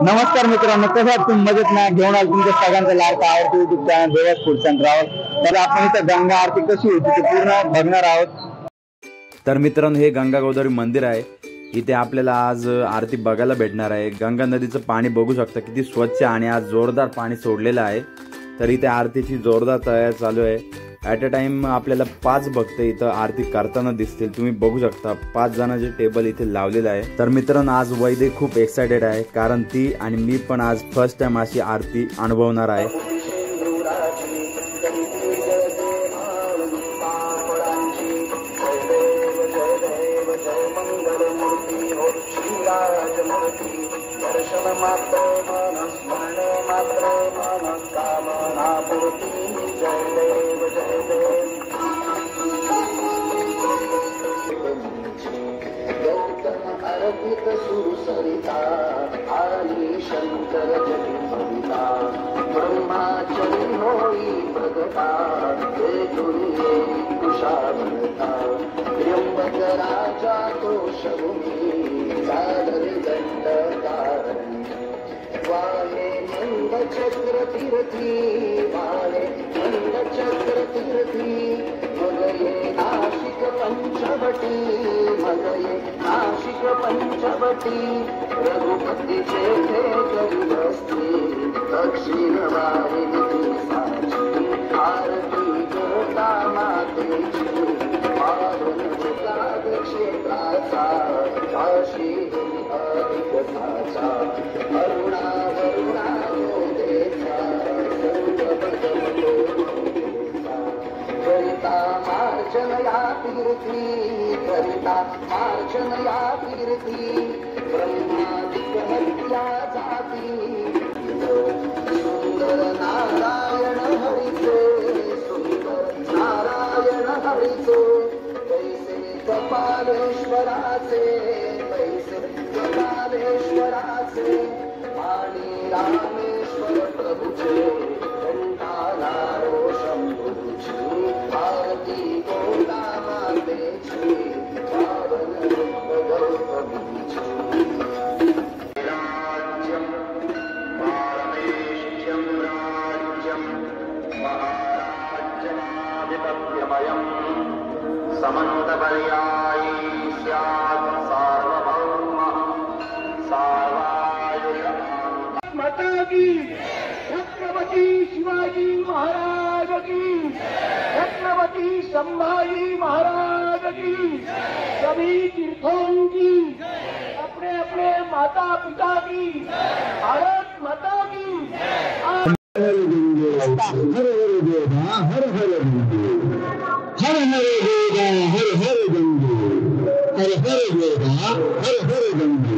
नमस्कार मित्रांनो, कशा आहात तुम्ही? मजेत ना? घेऊन आलो तुमच्या सगळ्यांचा लाडका आवडतो YouTube channel Devas foods and travel. तर आपण इथं गंगा आरती कशी होती ते पूर्ण बघणार आहोत। तर मित्रांनो, हे गंगा गोदावरी मंदिर आहे। इथे आपल्याला आज आरती बघायला भेटणार आहे। गंगा नदीचं पाणी बघू शकता किती स्वच्छ आणि आज जोरदार पाणी सोडलेलं आहे। तर इथे आरतीची जोरदार तयारी चालू आहे। ॲट अ टाइम आपल्याला 5 भक्त इथं आरती करताना दिसतील। तुम्ही बघू शकता 5 जणांचे टेबल इथे लावलेलं आहे। तर मित्रांनो, आज वैदे खूप एक्साइटेड आहे, कारण ती आणि मी पण आज फर्स्ट टाइम अशी आरती अनुभवणार आहे। शंकर जगता ब्रह्माचरी होई प्रगटा कुशावता त्र्यंबक राजा तो शबुनी चालरे दंडकारण वाहे मंद चक्र तीर्थी वाहे मंद चक्र तीर्थी मगये नाशिक पंचवटी मगये नाशिक पंचवटी रघुपती थे करी बसती दक्षिण वाहिनी साची आरती गोता मातेची पावन क्षेत्राचा काशी अधिक साचा अरुणा वरुणा गोदेचा करिता मार्जन या तीर्थी करिता मार्जन या तीर्थी ब्रह्मादिक हत्या जाती सुंदर नारायण हरिचे सुंदर नारायण हरिचे पैसे कपालेश्वराचे पैसे कपालेश्वराचे आणि रामेश्वर प्रभूचे कंठाला शंभूची आरती गोदा मातेची पावन गौतमीची राज्यं पारमेष्ठ्यं राज्यं महाराज्यमाधिपत्यमयं समन्तपर्यायी स्यात् सार्वभौमः सार्वायुषमान् माता की छत्रपति शिवाजी महाराज की छत्रपति संभाजी महाराज की सभी तीर्थों की अपने अपने माता पिता की भारत माता की हर हर देवा हर हर गंगे हर हर देवा हर हर गंगे हर हर देवा हर हर गंगे।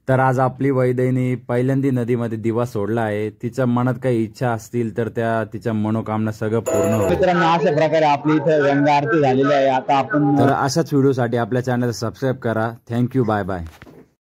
तर आज आपली वैदेहीने पहिल्यांदा नदीमध्ये दिवा सोडला आहे। तिच्या मनात काही इच्छा असतील तर त्या तिच्या मनोकामना सगळं पूर्ण होईल। मित्रांनो, अशा प्रकारे आपली इथे गंगा आरती झालेली आहे। आता आपण तर अशाच व्हिडिओसाठी आपल्या चॅनल सबस्क्राईब करा। Thank you, bye bye.